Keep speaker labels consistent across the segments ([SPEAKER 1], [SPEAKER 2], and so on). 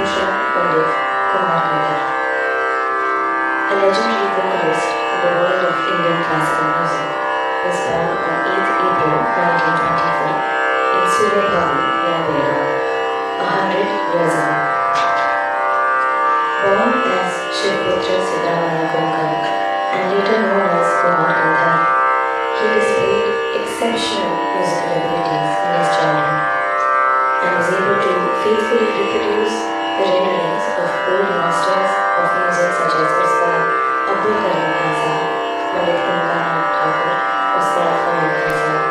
[SPEAKER 1] Bhushan Pandit Kumar Gandhar, a legendary vocalist in the world of Indian classical music, was born on 8th April 1924 in Suryapavi, near Belgaum, 100 years ago. Born as Shivputra Siddaramaiah Konkar and later known as Kumar Gandhar, he displayed exceptional musical abilities in his childhood and was able to faithfully reproduce the renderings of old masters of music such as Ustad Abdul Karim Khan Sahab, Pandit Kumar Thakur, Ustad Fahim Khan Sahab.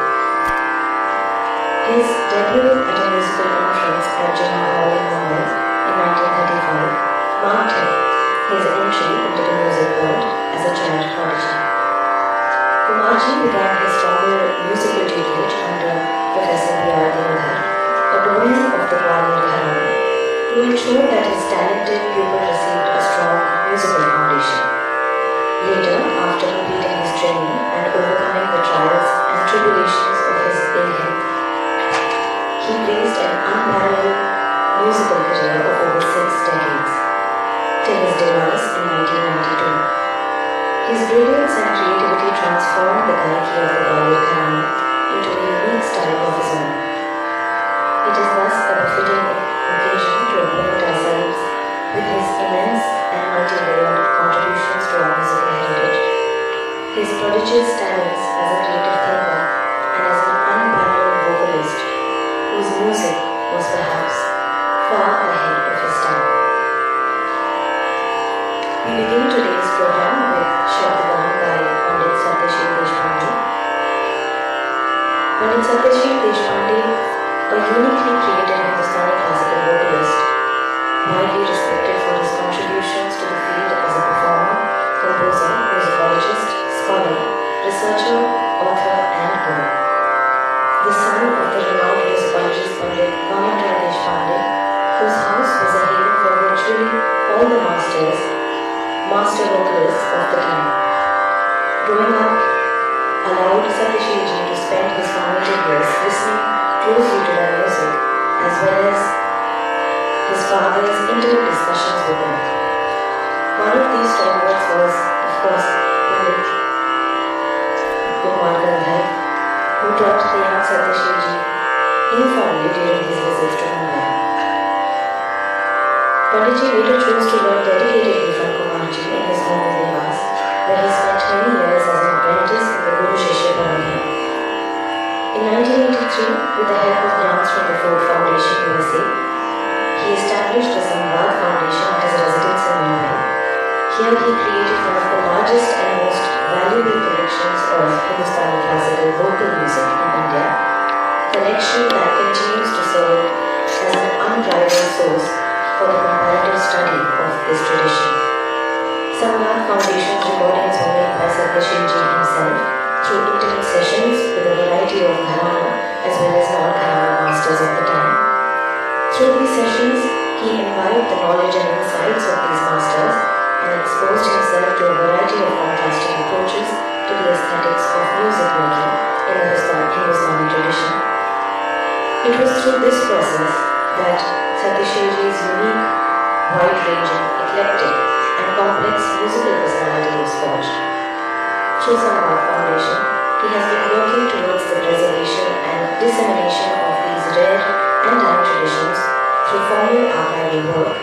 [SPEAKER 1] His debut at a musical conference at Jinnah Hall in Mumbai in 1935 marked his entry into the music world as a child prodigy. Kumarji began his formal musical tutelage under Professor B.R. Gangadhar, a doyen of the Gwalior Gharana, who ensured that his talented pupil received a strong musical foundation. Later, after completing his training and overcoming the trials and tribulations of his ill health, he blazed an unparalleled musical career of over 6 decades, till his demise in 1992. His brilliance and creativity transformed the Gayaki of the Gwalior Gharana into a unique style of his own. It is thus a befitting occasion to acquaint ourselves with his immense and multi-layered contributions to our musical heritage, his prodigious talents as a creative thinker and as an unparalleled vocalist whose music was perhaps far ahead of his time. We begin today's program with Shabdagan by Pandit Satyashri Deshpande. Pandit Satyashri Deshpande, a uniquely created Hindustani classical vocalist, widely respected for his contributions to the field as a performer, composer, musicologist, scholar, researcher, author, and poet. The son of the renowned musicologist Pandit Vamanrao Deshpande, whose house was a haven for virtually all the master vocalists of the time. Growing up allowed Satyashri Ji to spend his formative years listening closely to their music, as well as his father's intimate discussions with them. One of these stalwarts was, of course, Pandit Kumar Gandhar, who taught the young Satyashri Ji informally during his visits to Mumbai. Pandit Ji later chose to learn dedicatedly from Kumarji in his home in Dewas, where he spent many years as an apprentice in the Guru Shishya Parampara. In 1983, with the help of grants from the Ford Foundation USA, he established the Samvad Foundation at his residence in Mumbai. Here he created one of the largest and most valuable collections of Hindustani classical vocal music in India, a collection that continues to serve as an unrivaled source for the comparative study of this tradition. Samvad Foundation's recordings were made by Satyashri Ji himself through intimate sessions with a variety of gharana as well as non-gharana masters of the time. Through these sessions, he imbibed the knowledge and insights of these masters and exposed himself to a variety of contrasting approaches to the aesthetics of music making in the Hindustani tradition. It was through this process that Satyashri Ji's unique, wide-ranging, eclectic, and complex musical personality was forged. Through Samvad Foundation, he has been working towards the preservation and dissemination of these rare and time traditions through formal archival work,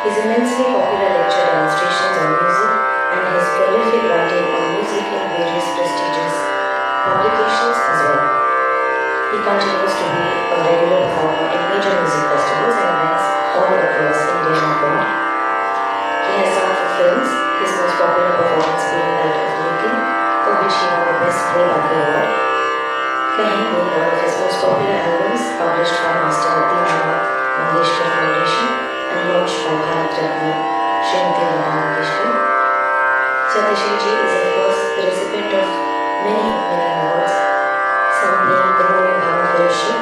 [SPEAKER 1] his immensely popular lecture demonstrations on music, and his prolific writing on music in various prestigious publications as well. He continues to be a regular performer in major music festivals and events all across India and abroad. He has sung for films, his most popular performance being that of Lincoln, for which he won the Best Playback Award. Kahin being one of his most popular albums, published by Master Lata Mangeshkar Foundation and launched by Bharat Ratna Srimati Lata Mangeshkar. Satyashri Ji is of course the recipient of many awards, some being the Holy Bhava Fellowship,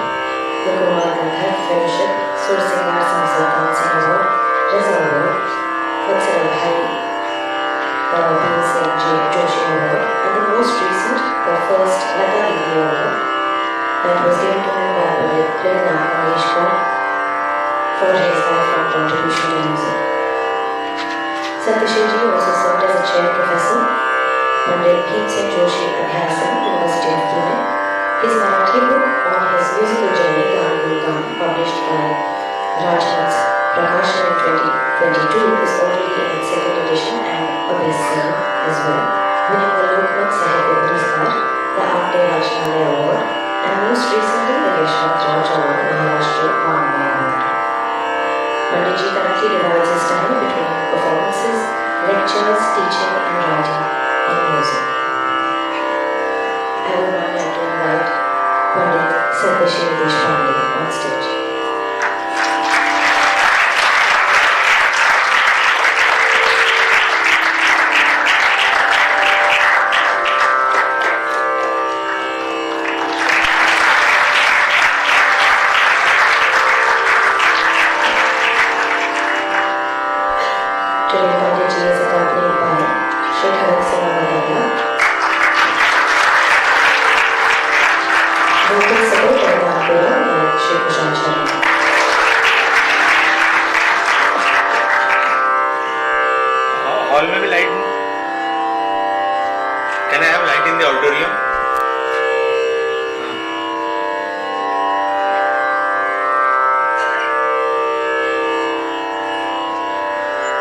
[SPEAKER 1] the Kumar Gandhar Fellowship, Sur Singar Samsultan Singh Award, Raza Award, Vatsala Bhai Bhim Singh Ji Joshi Award, and the most recent, the first Lata Didi Award, that was given to him by Pandit Lata Mangeshkar for his lifelong contribution to music. Satyashiji also served as a chair professor, Pandit Bhimsen Joshi Abhyasan, University of Pune. His Marathi book on his musical journey, Gaan Gul Gaan, published by Rajhans Prakashan in 2022, is already in its second edition and a bestseller as well, winning the Lokmat Sahitya Puraskar, the Aapte Vachanalaya Award, and most recently the Yashwant Raj Award, Maharashtra Vaङ्may Award. Panditji currently divides his time between performances, lectures, teaching and writing on music. I would now like to invite Pandit Satyashri Deshpande on stage. Today Panditji is accompanied by Shri Kharak Singh Abadala, vocal support and Rampura by Shri Kushan Sharma.
[SPEAKER 2] Hall में भी light can I have light in the auditorium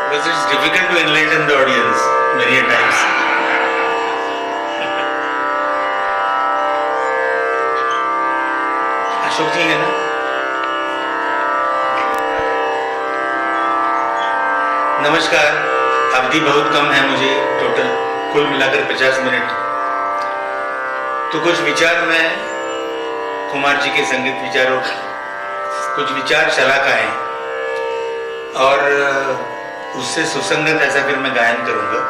[SPEAKER 2] because it's difficult to enlighten the audience many a times. Ashok ji है ना? नमस्कार. अवधि बहुत कम है मुझे, total कुल मिलाकर 50 मिनट. तो कुछ विचार मैं कुमार जी के संगीत विचारों, कुछ विचार शलाकाएं और उससे सुसंगत ऐसा फिर मैं गायन करूंगा.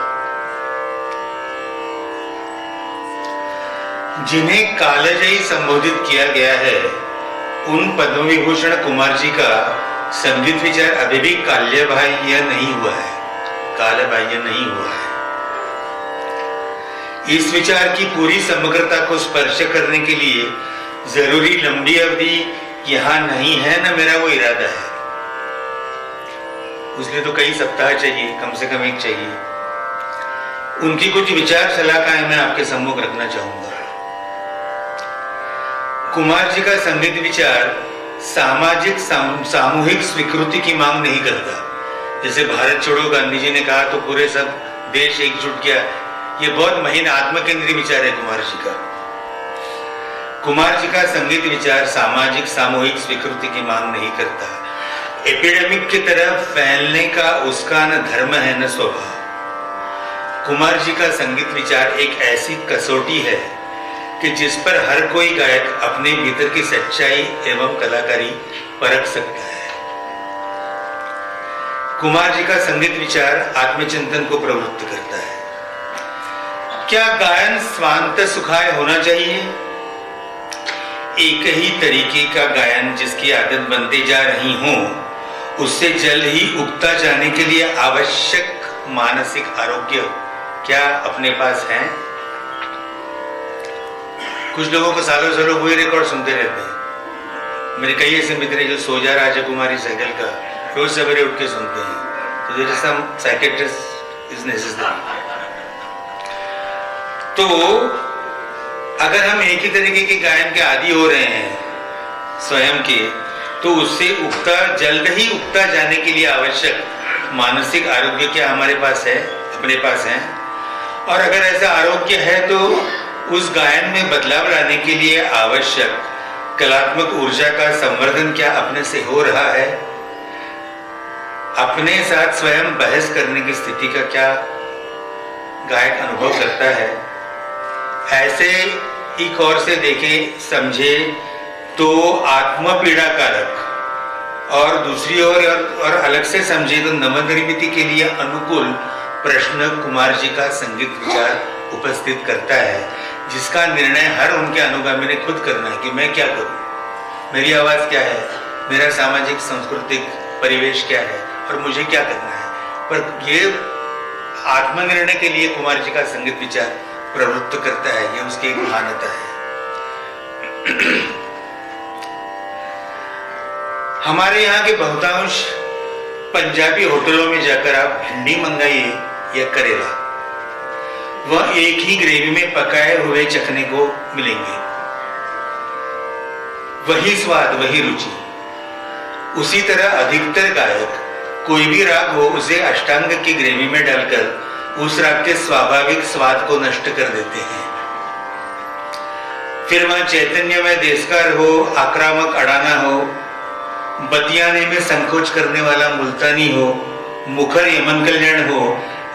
[SPEAKER 2] जिन्हें कालजयी संबोधित किया गया है उन पद्म विभूषण कुमार जी का संगीत विचार अभी भी काल्यबाह्य नहीं हुआ है, कालबाह्य नहीं हुआ है. इस विचार की पूरी समग्रता को स्पर्श करने के लिए जरूरी लंबी अवधि यहां नहीं है, न मेरा वो इरादा है. उसलिए तो कई सप्ताह चाहिए, कम से कम एक चाहिए. उनकी कुछ विचार शलाकाएं मैं आपके सम्मुख रखना चाहूंगा. कुमार जी का संगीत विचार सामाजिक सामूहिक स्वीकृति की मांग नहीं करता. जैसे भारत छोड़ो गांधी जी ने कहा तो पूरे सब देश एकजुट किया. ये बहुत महीन आत्मकेंद्रीय विचार है कुमार जी का. कुमार जी का संगीत विचार सामाजिक सामूहिक स्वीकृति की मांग नहीं करता. एपिडेमिक की तरह फैलने का उसका न धर्म है न स्वभाव. कुमार जी का संगीत विचार एक ऐसी कसौटी है कि जिस पर हर कोई गायक अपने भीतर की सच्चाई एवं कलाकारी परख सकता है. कुमार जी का संगीत विचार आत्मचिंतन को प्रवृत्त करता है. क्या गायन स्वांत सुखाय होना चाहिए? एक ही तरीके का गायन जिसकी आदत बनते जा रही हो, उससे जल्द ही उगता जाने के लिए आवश्यक मानसिक आरोग्य क्या अपने पास है? कुछ लोगों को सालों सालों वही रिकॉर्ड सुनते रहते हैं. मेरे कई ऐसे मित्र हैं जो सो जा राजकुमारी साइकिल का रोज सवेरे उठ के सुनते हैं. तो there is some psychiatrist is necessary. तो अगर हम एक ही तरीके के गायन के आदी हो रहे हैं स्वयं के, तो उससे जल्द ही उगता जाने के लिए आवश्यक मानसिक आरोग्य क्या हमारे पास है, अपने पास है? और अगर ऐसा आरोग्य है तो उस गायन में बदलाव लाने के लिए आवश्यक कलात्मक ऊर्जा का संवर्धन क्या अपने से हो रहा है? अपने साथ स्वयं बहस करने की स्थिति का क्या गायक अनुभव करता है? ऐसे एक और से देखे समझे तो आत्मपीड़ा कारक और दूसरी ओर और अलग से समझे तो नवनिर्मिति के लिए अनुकूल प्रश्न कुमार जी का संगीत विचार उपस्थित करता है, जिसका निर्णय हर उनके अनुगामी ने खुद करना है कि मैं क्या करूं, मेरी आवाज क्या है, मेरा सामाजिक सांस्कृतिक परिवेश क्या है और मुझे क्या करना है. पर ये आत्मनिर्णय के लिए कुमार जी का संगीत विचार प्रवृत्त करता है, ये उसकी एक महानता है. हमारे यहाँ के बहुतांश पंजाबी होटलों में जाकर आप भिंडी मंगाइए या करेला, वह एक ही ग्रेवी में पकाए हुए चखने को मिलेंगे। वही स्वाद, वही रुचि। उसी तरह अधिकतर गायक कोई भी राग हो उसे अष्टांग की ग्रेवी में डालकर उस राग के स्वाभाविक स्वाद को नष्ट कर देते हैं। फिर वह चैतन्यमय देशकार हो, आक्रामक अड़ाना हो, बतियाने में संकोच करने वाला मुल्तानी हो, मुखर यमन कल्याण हो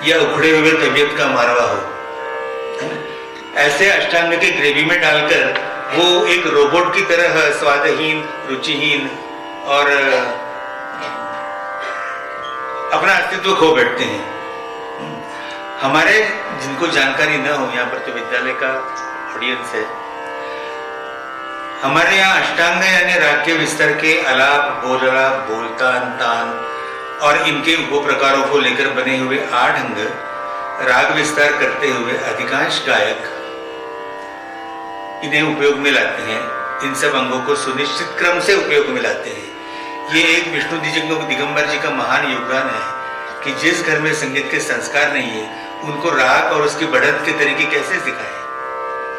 [SPEAKER 2] या उखड़े हुए तबियत का मारवा हो, ऐसे अष्टांग के ग्रेवी में डालकर वो एक रोबोट की तरह स्वादहीन, रुचिहीन और अपना अस्तित्व खो बैठते हैं। हमारे जिनको जानकारी न हो, यहाँ पर तो विद्यालय का ऑडियंस है, हमारे यहाँ अष्टांग यानी राग के विस्तार के अलाप, बोलाप, बोलतान, तान और इनके उप प्रकारों को लेकर बने हुए 8 अंग राग विस्तार करते हुए अधिकांश गायक इन्हें उपयोग में लाते हैं। इन सब अंगों को सुनिश्चित क्रम से उपयोग में लाते हैं। ये एक विष्णु दिगंबर जी का महान योगदान है कि जिस घर में संगीत के संस्कार नहीं है उनको राग और उसकी बढ़त के तरीके कैसे सिखाएं।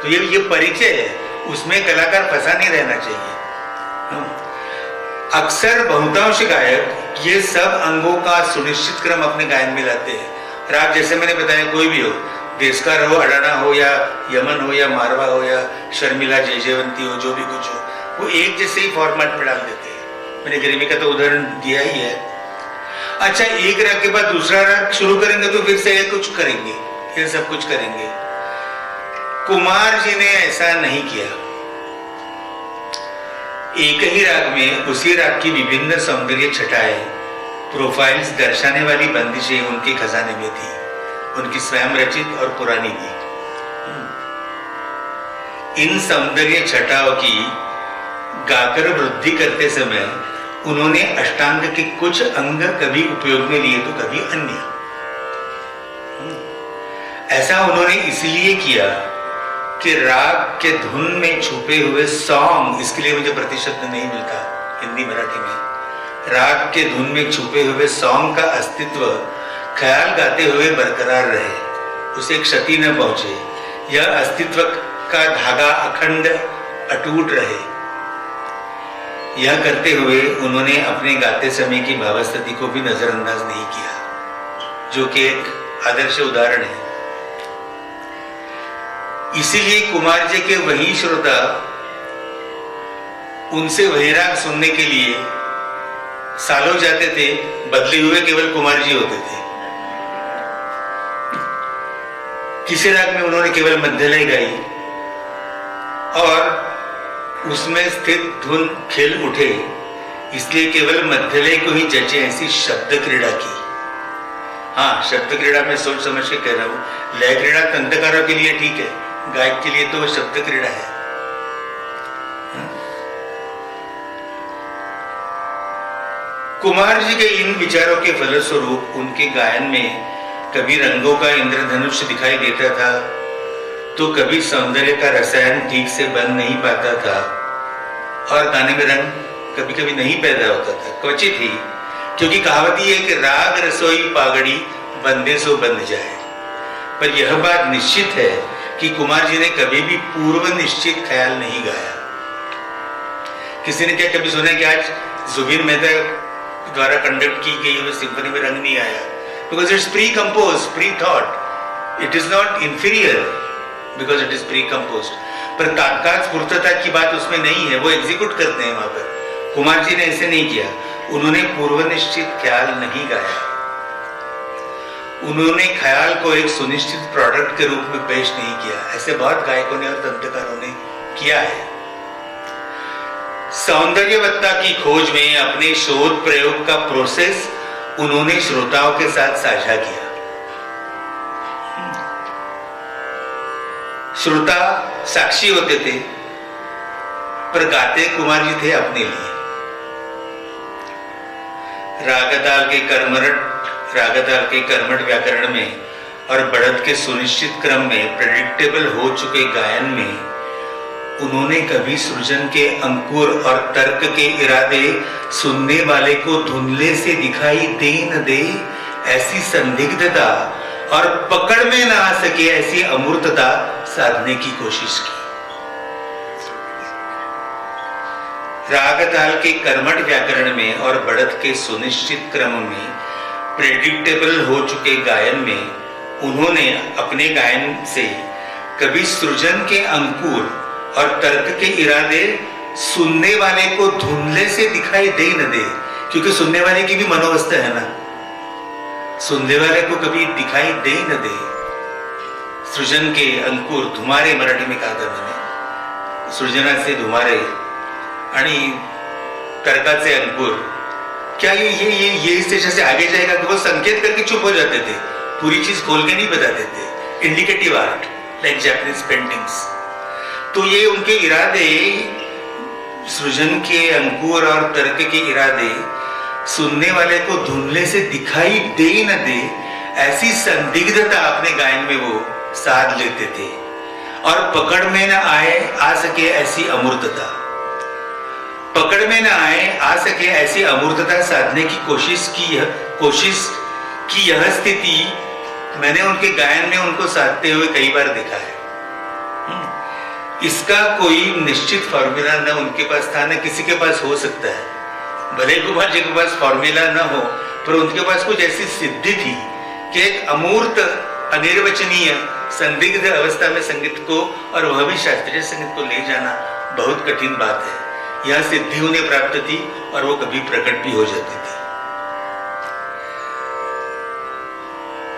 [SPEAKER 2] तो ये परिचय है, उसमें कलाकार फंसा नहीं रहना चाहिए। अक्सर बहुतांश गायक ये सब अंगों का सुनिश्चित क्रम अपने गायन में लाते हैं। राग जैसे मैंने बताया, कोई भी हो, देशकार हो, अडाना हो या यमन हो या मारवा हो या शर्मिला, जयजयवंती हो, जो भी कुछ हो, वो एक जैसे ही फॉर्मेट में डाल देते हैं। मैंने ग्रेवी का तो उदाहरण दिया ही है। अच्छा, एक राग के बाद दूसरा राग शुरू करेंगे तो फिर से कुछ करेंगे, फिर सब कुछ करेंगे। कुमार जी ने ऐसा नहीं किया। एक ही राग में उसी राग की विभिन्न सौंदर्य छटाएं, प्रोफाइल्स दर्शाने वाली बंदिशें उनके खजाने में थी, उनकी स्वयं रचित और पुरानी भी। इन सौंदर्य छटाओं की गाकर वृद्धि करते समय उन्होंने अष्टांग के कुछ अंग कभी उपयोग में लिए तो कभी अन्य। ऐसा उन्होंने इसलिए किया कि राग के धुन में छुपे हुए सॉन्ग, इसके लिए मुझे प्रतिशब्द नहीं मिलता हिंदी मराठी में, राग के धुन में छुपे हुए सॉन्ग का अस्तित्व ख्याल गाते हुए बरकरार रहे, उसे क्षति न पहुंचे, यह अस्तित्व का धागा अखंड अटूट रहे। यह करते हुए उन्होंने अपने गाते समय की भावस्थिति को भी नजरअंदाज नहीं किया, जो कि एक आदर्श उदाहरण है। इसीलिए कुमार जी के वही श्रोता उनसे वही राग सुनने के लिए सालों जाते थे, बदले हुए केवल कुमार जी होते थे। किसी राग में उन्होंने केवल मध्यलय गाई और उसमें स्थित धुन खेल उठे, इसलिए केवल मध्यलय को ही जचे ऐसी शब्द क्रीड़ा की। हाँ, शब्द क्रीड़ा में सोच समझ के कह रहा हूं। लय क्रीड़ा तंत्रकारों के लिए ठीक है, गायक के लिए तो वो शब्द क्रीड़ा है। कुमार जी के इन विचारों के फलस्वरूप उनके गायन में कभी रंगों का इंद्रधनुष दिखाई देता था तो कभी सौंदर्य का रसायन ठीक से बन नहीं पाता था और गाने में रंग कभी कभी नहीं पैदा होता था, क्वचित ही, क्योंकि कहावत ये है कि राग रसोई पागड़ी बंदे सो बंध जाए। पर यह बात निश्चित है कि कुमार जी ने कभी भी पूर्व निश्चित ख्याल नहीं गाया। किसी ने क्या कभी सुना कि आज जुबिन मेहता द्वारा कंडक्ट की गई हुई सिम्फनी में रंग नहीं आया? Because it's pre compose, pre thought, it is not inferior because it is pre compose. पर तात्काल स्फूर्तता की बात उसमें नहीं है, वो एग्जीक्यूट करते हैं वहां पर। कुमार जी ने ऐसे नहीं किया, उन्होंने पूर्व निश्चित ख्याल नहीं गाया। उन्होंने ख्याल को एक सुनिश्चित प्रोडक्ट के रूप में पेश नहीं किया। ऐसे बहुत गायकों ने और तंत्रकारों ने किया है। सौंदर्यवत्ता की खोज में अपने शोध प्रयोग का प्रोसेस उन्होंने श्रोताओं के साथ साझा किया। श्रोता साक्षी होते थे, पर गाते कुमार जी थे अपने लिए। रागताल के कर्मठ व्याकरण में और बढ़त के सुनिश्चित क्रम में प्रेडिक्टेबल हो चुके गायन में उन्होंने कभी सृजन के अंकुर और तर्क के इरादे सुनने वाले को धुंधले से दिखाई दे न दे ऐसी संदिग्धता और पकड़ में ना आ सके ऐसी अमूर्तता साधने की कोशिश की। राग ताल के कर्मठ व्याकरण में और बढ़त के सुनिश्चित क्रम में प्रेडिक्टेबल हो चुके गायन में उन्होंने अपने गायन से कभी सृजन के अंकुर और तर्क के इरादे सुनने वाले को धुंधले से दिखाई दे न दे, क्योंकि सुनने वाले की भी मनोवस्था है ना, सुनने वाले को कभी दिखाई दे न दे। सृजन के अंकुर धुमारे मराठी में कहा था मैंने, सृजनाचे धुमारे आणि तर्काचे अंकुर, क्या ये इससे जैसे आगे जाएगा कि वो संकेत करके चुप हो जाते थे, पूरी चीज खोल के नहीं बताते थे। Indicative art like Japanese paintings. तो ये उनके इरादे, सृजन के अंकुर और तर्क के इरादे सुनने वाले को धुंधले से दिखाई दे न दे ऐसी संदिग्धता अपने गायन में वो साध लेते थे और पकड़ में न आ सके ऐसी अमूर्तता, पकड़ में न आ सके ऐसी अमूर्तता साधने की कोशिश की यह स्थिति मैंने उनके गायन में उनको साधते हुए कई बार देखा है। इसका कोई निश्चित फॉर्मूला न उनके पास था न किसी के पास हो सकता है। भले कुमार जी के पास फॉर्मूला न हो, पर उनके पास कुछ ऐसी सिद्धि थी कि एक अमूर्त, अनिर्वचनीय, संदिग्ध अवस्था में संगीत को, और वह भी शास्त्रीय संगीत को ले जाना बहुत कठिन बात है। यह सिद्धि उन्हें प्राप्त थी और वो कभी प्रकट भी हो जाती थी।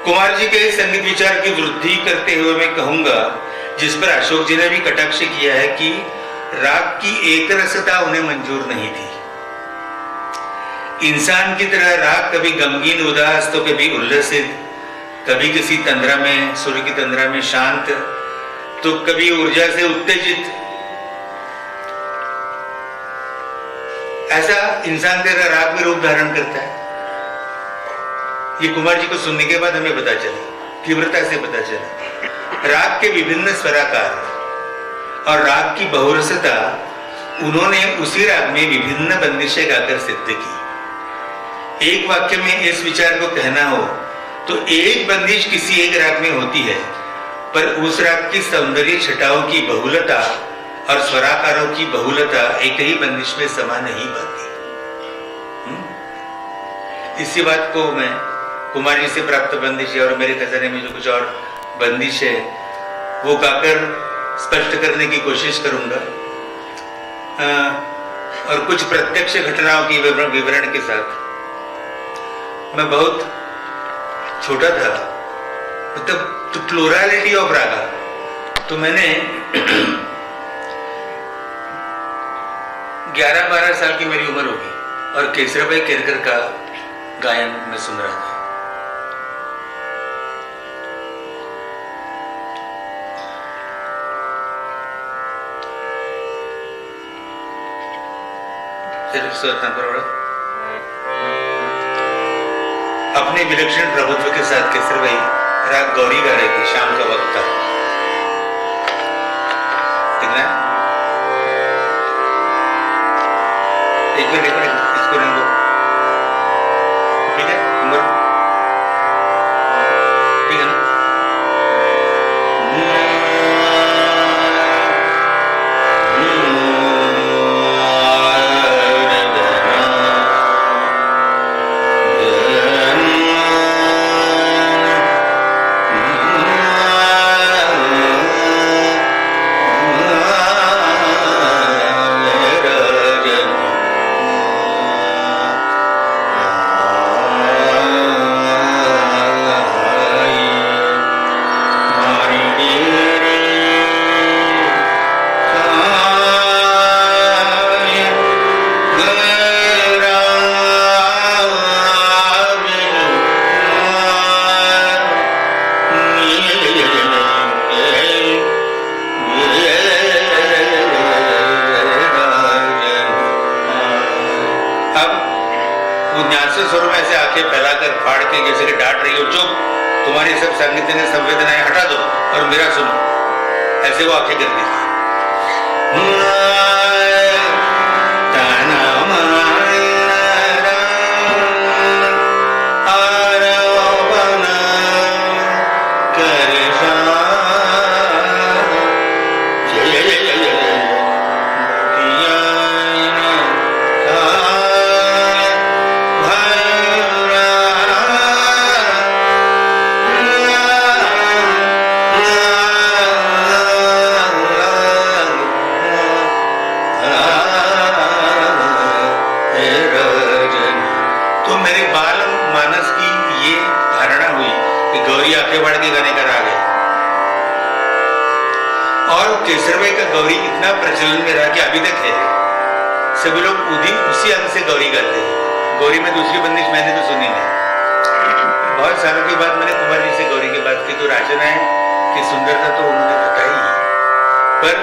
[SPEAKER 2] कुमार जी के संगीत विचार की वृद्धि करते हुए मैं कहूंगा, जिस पर अशोक जी ने भी कटाक्ष किया है, कि राग की एक रसता उन्हें मंजूर नहीं थी। इंसान की तरह राग कभी गमगीन उदास तो कभी उल्लसित, कभी किसी तंद्रा में, सूर्य की तंद्रा में शांत, तो कभी ऊर्जा से उत्तेजित। ऐसा इंसान तेरा राग में रूप धारण करता है। ये कुमार जी को सुनने के बाद हमें पता चला, तीव्रता से पता चला। राग के विभिन्न स्वराकार और राग की बहुरसता उन्होंने उसी राग में विभिन्न बंदिशें गाकर सिद्ध की। एक वाक्य में इस विचार को कहना हो तो एक बंदिश किसी एक राग में होती है, पर उस राग की सौंदर्य छटाओं की बहुलता और स्वराकारों की बहुलता एक ही बंदिश में समा नहीं पाती। इसी बात को मैं कुमार जी से प्राप्त बंदिश और मेरे खजाने में जो कुछ और बंदिश है वो गाकर स्पष्ट करने की कोशिश करूंगा, और कुछ प्रत्यक्ष घटनाओं की विवरण के साथ। मैं बहुत छोटा था, मतलब तो प्लुरलिटी ऑफ रागा, तो मैंने 11-12 साल की मेरी उम्र होगी और केसराबाई केरकर का गायन में सुन रहा था। अपने विलक्षण प्रभुत्व के साथ केसरबाई राग गौरी गा रही थी, शाम का वक्त था। ठीक है, एक मिनट इसको रहने दो। ठीक है, उम्र ठीक है ना? केसरबाई का गौरी इतना प्रचलन में रहा कि अभी तक है। सभी लोग उसी अंग से गौरी गाते हैं। गौरी में दूसरी बंदिश मैंने तो सुनी नहीं। बहुत सालों के बाद मैंने कुमार जी से गौरी की बात की तो राजन है कि सुंदरता तो उन्होंने बताई, पर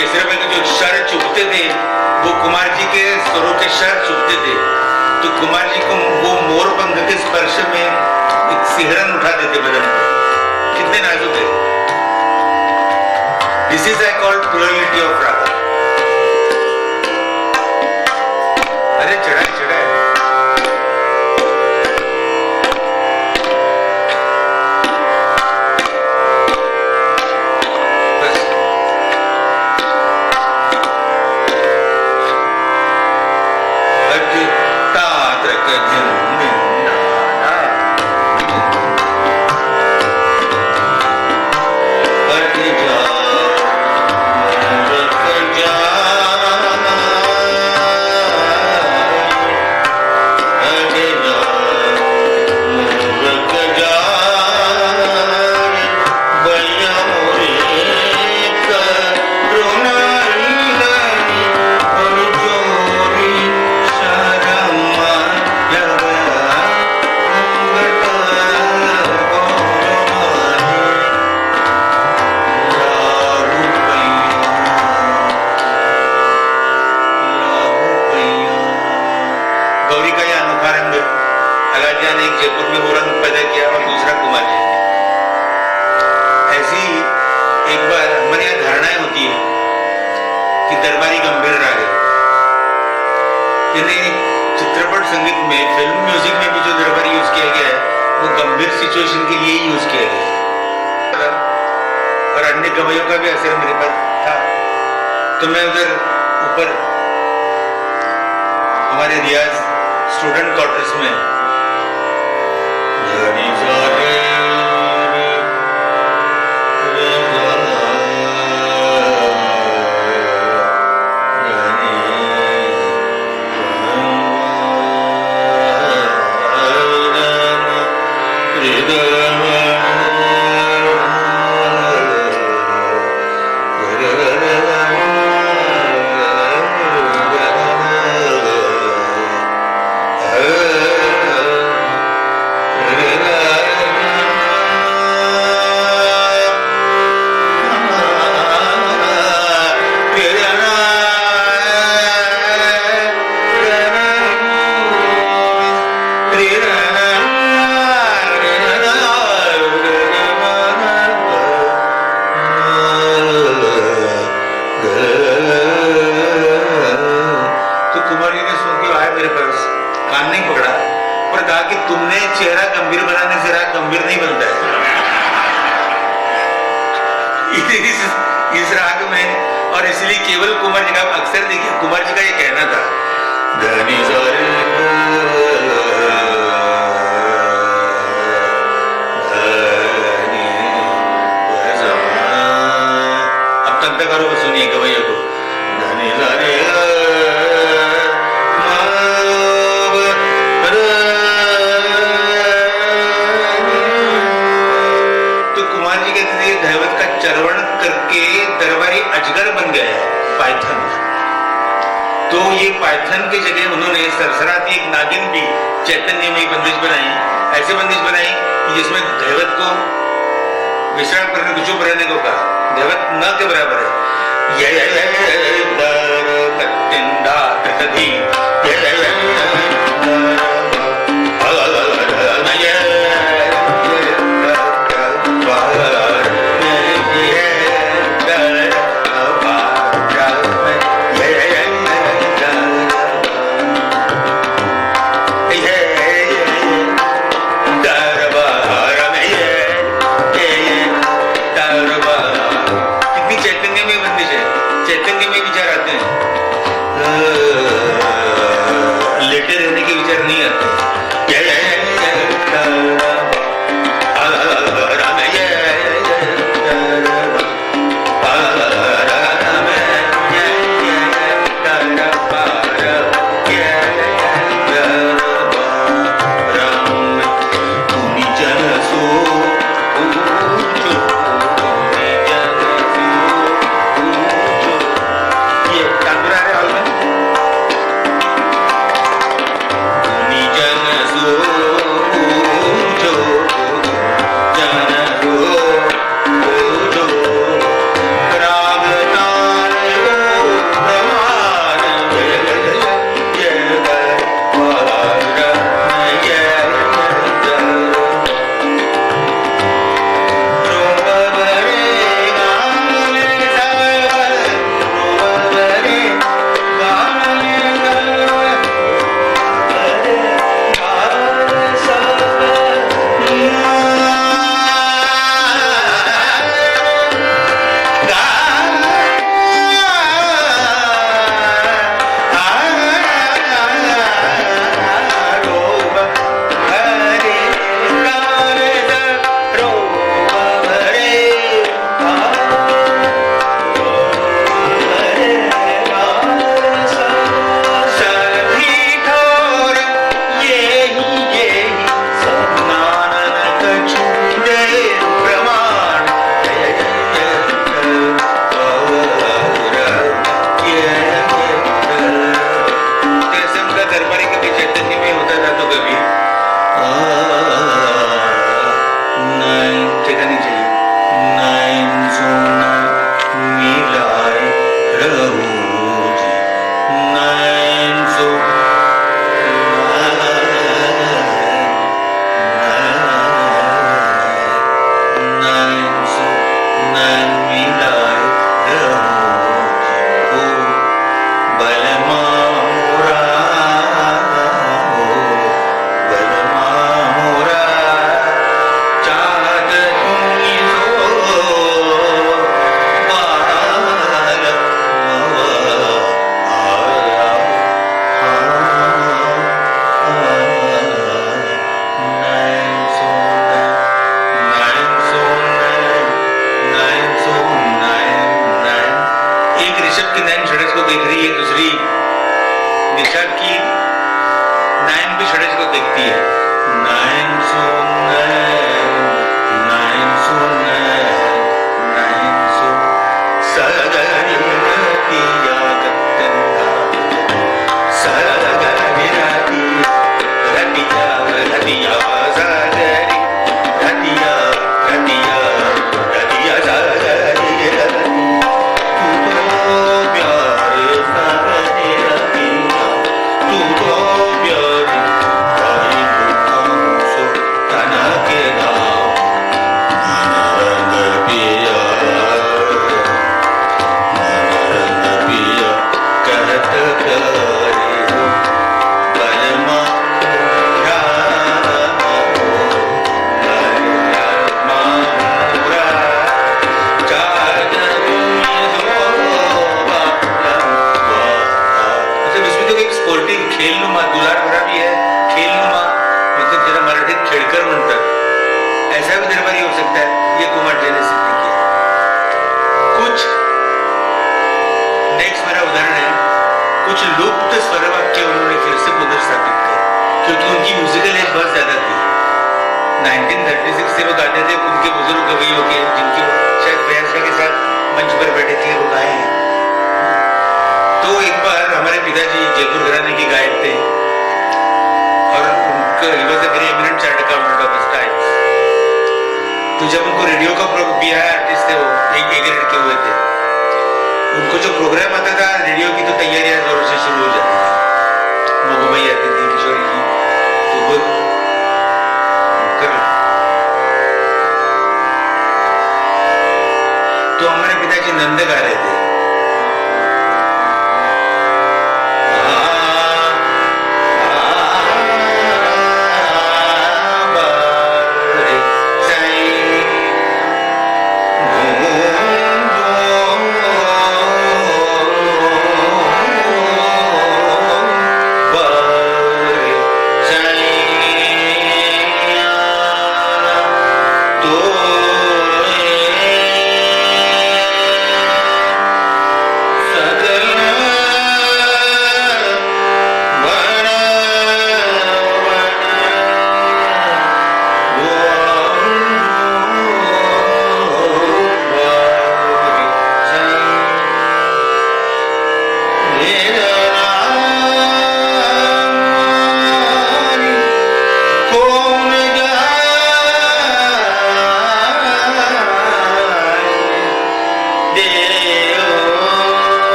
[SPEAKER 2] केसरवे के जो शर चुभते थे वो कुमार जी के स्वरों के शर चुभते थे, तो कुमार जी को वो मोर पंख के स्पर्श में एक सिहरन उठा देते बदन पर। कितने नाजुक है। This is I called purity of राग। अरे चढ़ा है। चित्रपट संगीत में, फिल्म म्यूजिक में भी जो दरबारी यूज किया गया है वो गंभीर सिचुएशन के लिए ही यूज किया गया है। और अन्य गवैयों का भी असर मेरे पर था। तो मैं उधर ऊपर हमारे रियाज स्टूडेंट क्वार्टर्स में तुमने चेहरा गंभीर बनाने से राग गंभीर नहीं बनता है। इस राग में, और इसलिए केवल कुमार जी का, अक्सर देखिए कुमार जी का ये कहना था, अब तंत्रकारों को सुनिए, गवैया को, अजगर बन गया है पाइथन। तो ये पाइथन की जगह उन्होंने सरसराती एक नागिन भी चैतन्य में बंदिश बनाई, ऐसे बंदिश बनाई जिसमें दैवत को विश्राम करने को, चुप रहने को कहा। दैवत न के बराबर है।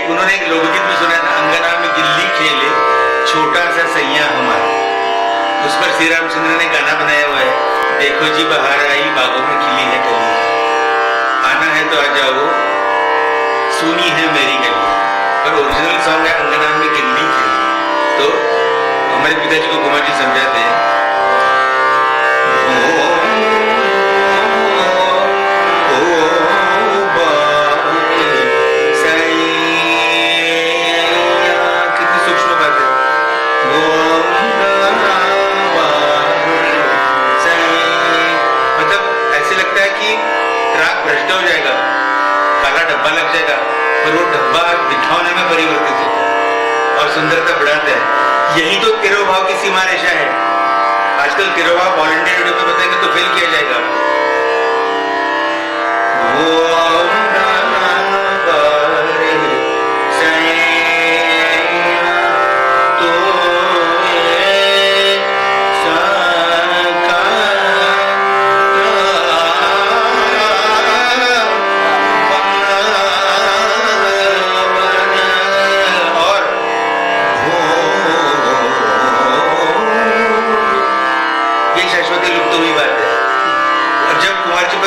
[SPEAKER 2] उन्होंने एक लोकगीत में सुना था, अंगना में गिल्ली खेले छोटा सा सैया हमारा। उस पर श्री रामचंद्र ने गाना बनाया हुआ है, देखो जी बाहर आई बागों में खिली है कली, आना है तो आ जाओ सुनी है मेरी गली। पर ओरिजिनल सॉन्ग है अंगना में गिल्ली खिली। तो हमारे पिताजी को कुमार जी समझाते हैं, कितनी सूक्ष्म बात है। मतलब ऐसे लगता है कि राग भ्रष्ट हो जाएगा, काला डब्बा लग जाएगा, पर वो डब्बा बिठाने में परिवर्तित होता है और सुंदरता बढ़ाता है। यही तो तिरोभाव की सीमा रेखा है। आजकल तिरोभाव ऑल इंडिया रेडियो पे बताएंगे तो फेल किया जाएगा।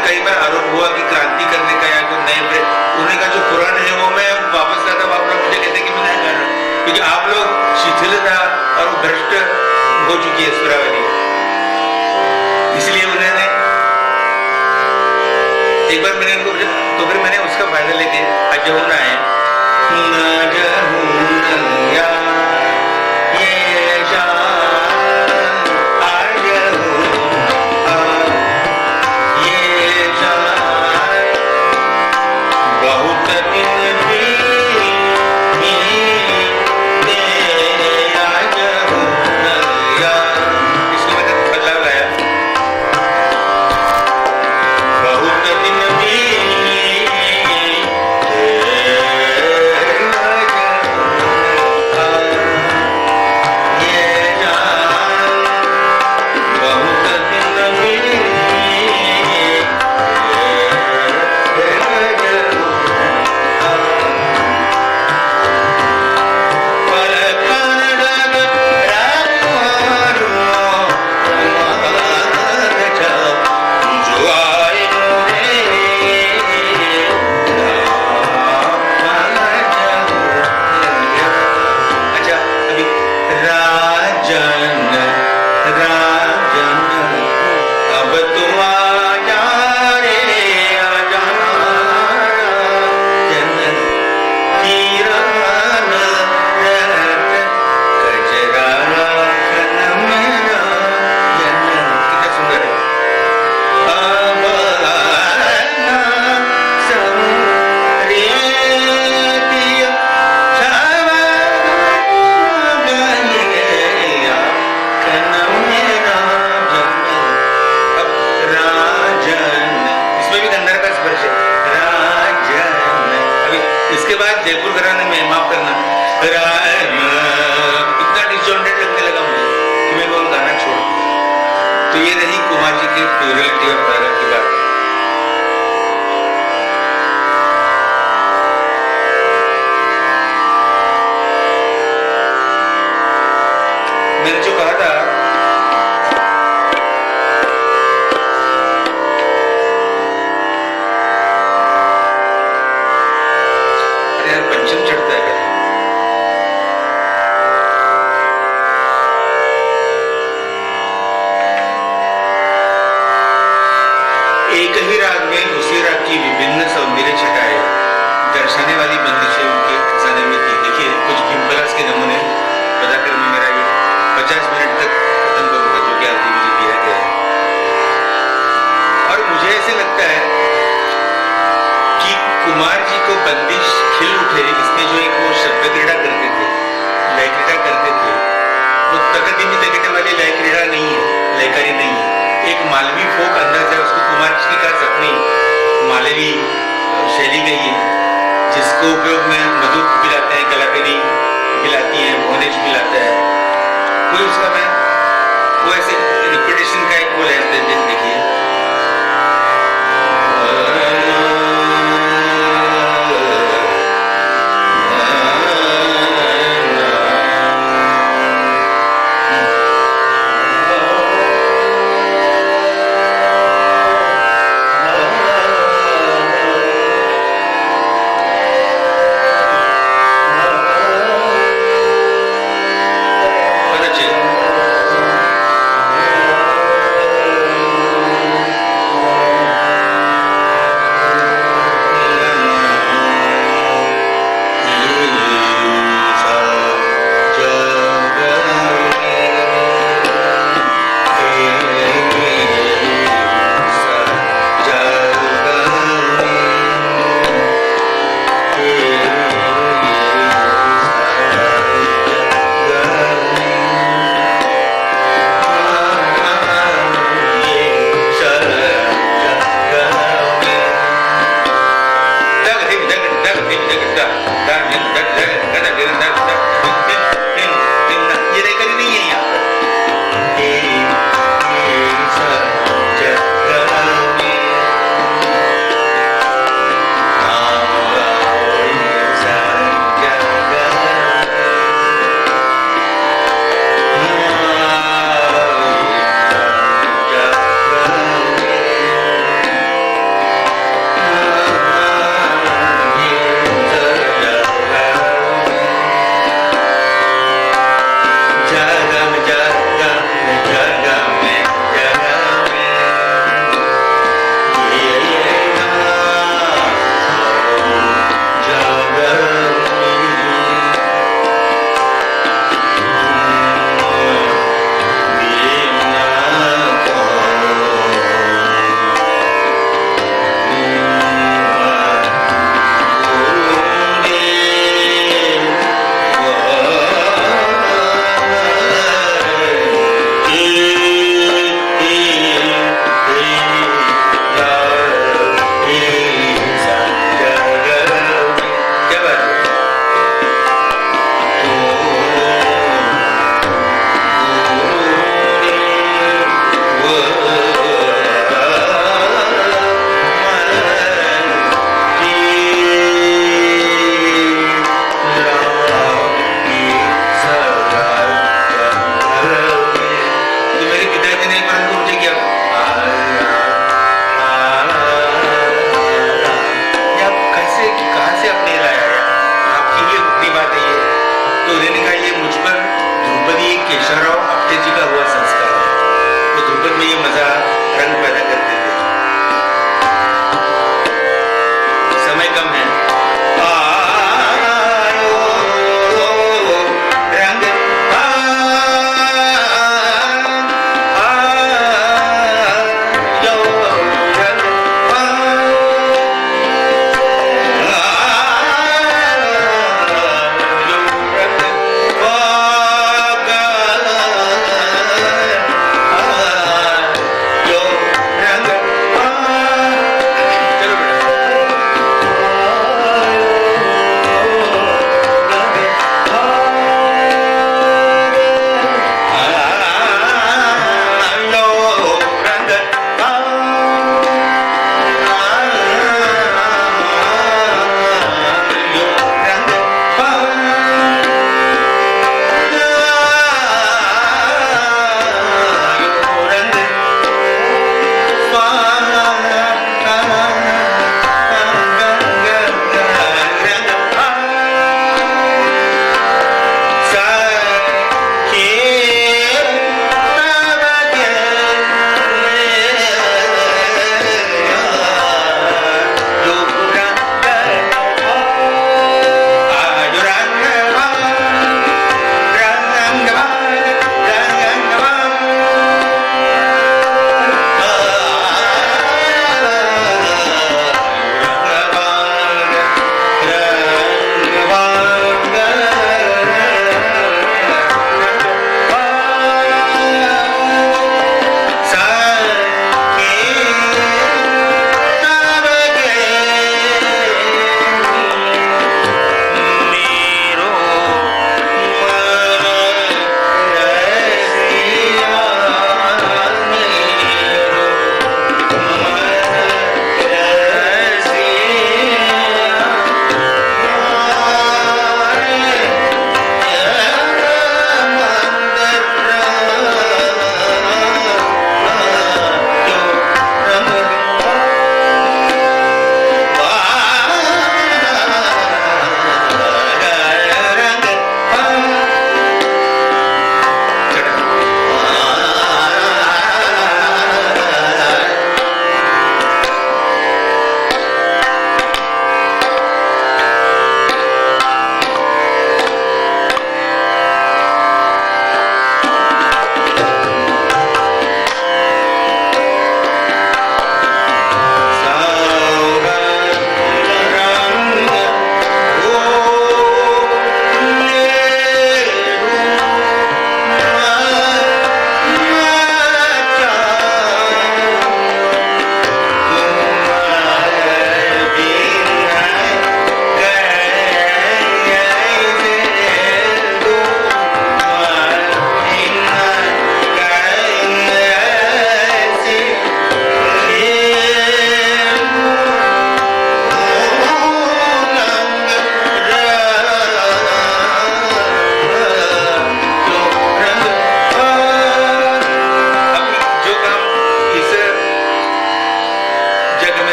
[SPEAKER 2] कई बार आरोप हुआ कि क्रांति करने का या कोई नए उन्होंने कहा जो पुराने है वो मैं वापस लाता हूं। आप लोग मुझे कहते कि मैं नहीं कर रहा, क्योंकि आप लोग शिथिलता और भ्रष्ट हो चुकी है सुरावली, इसलिए उन्होंने एक बार मैंने उनको तो फिर मैंने उसका फायदा लेके अजहुना है जयपुर घराने में माफ करना इतना डिसजॉइंटेड लगने लगा मुझे कि मैं वो गाना छोड़ दिया। तो ये रही कुमार जी की प्यूरिटी और पैरा की बात। मैंने जो कहा था पंचम चढ़ता है, एक ही राग में उसी राग की विभिन्न सौंदर्य छटाएं दर्शाने वाली बंदिशें उनके खजाने में थी। देखिए कुछ भिम्पलास के नमूने बताकर मैं मेरा ये 50 मिनट तक खत्म करूंगा, जो कि आदि मुझे दिया गया है। और मुझे ऐसे लगता है कि कुमार जी को बंदिश खिल उठे इसमें जो एक वो शब्द क्रीड़ा करते थे, लय क्रीड़ा करते थे, वो तकदीमी तकटे वाली लय क्रीड़ा नहीं है, लयकारी नहीं है, एक मालवी फोक अंदाज है। उसको कुमार जी का अपनी मालवी शैली गई है, जिसको उपयोग में मधु पिलाते हैं, कलाकनी पिलाती है, भुवनेश पिलाता है। कोई उसका मैं वो ऐसे रिपीटेशन का एक वो लेते देखिए,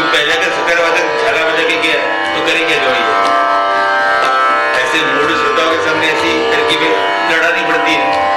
[SPEAKER 2] क्योंकि पहले अगर सितार वादक झाला बजा के गया तो करे क्या जोड़ी है। ऐसे मूड श्रोताओं के सामने ऐसी तरकीबें लड़ानी पड़ती है।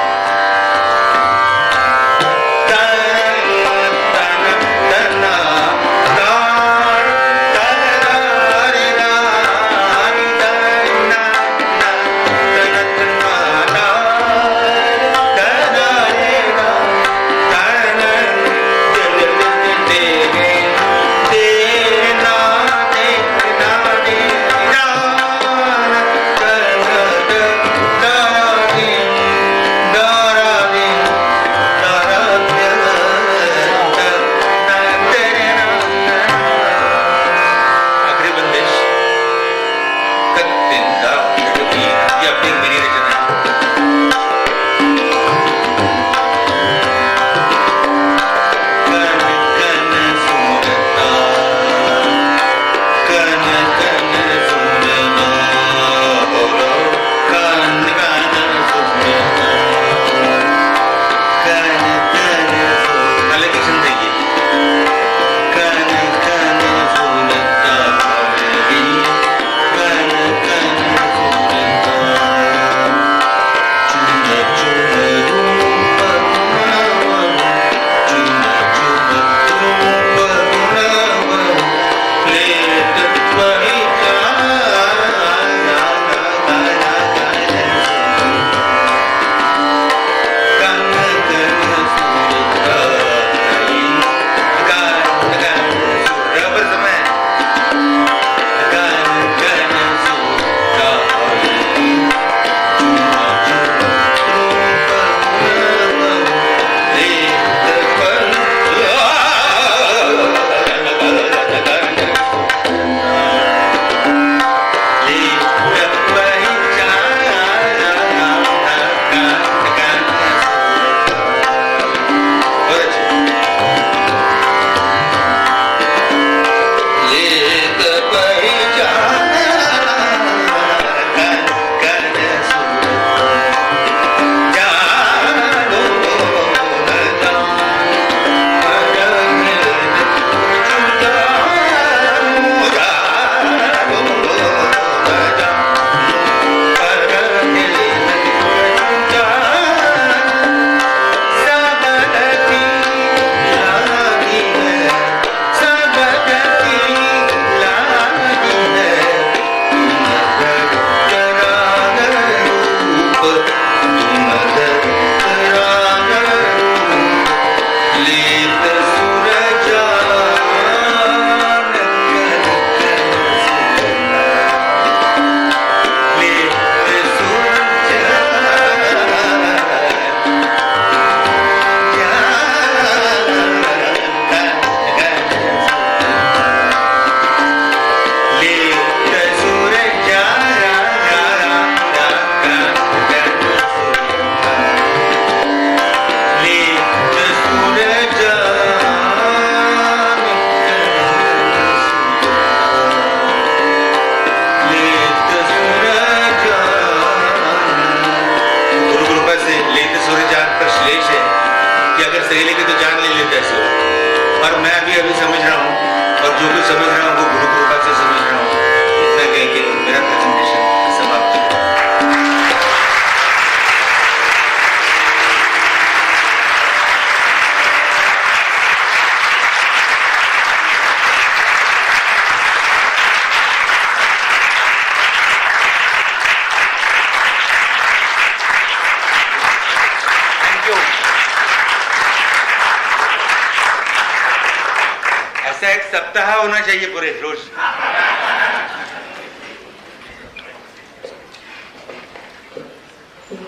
[SPEAKER 2] एक सप्ताह होना चाहिए पूरे रोज।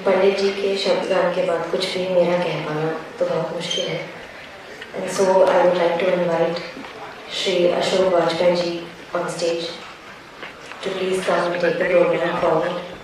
[SPEAKER 1] पंडित जी के शब्दगान के बाद कुछ भी मेरा कह पाना तो बहुत मुश्किल है। And so I would like to invite Shri Ashok Vajpayee ji on stage to please come and take the program forward.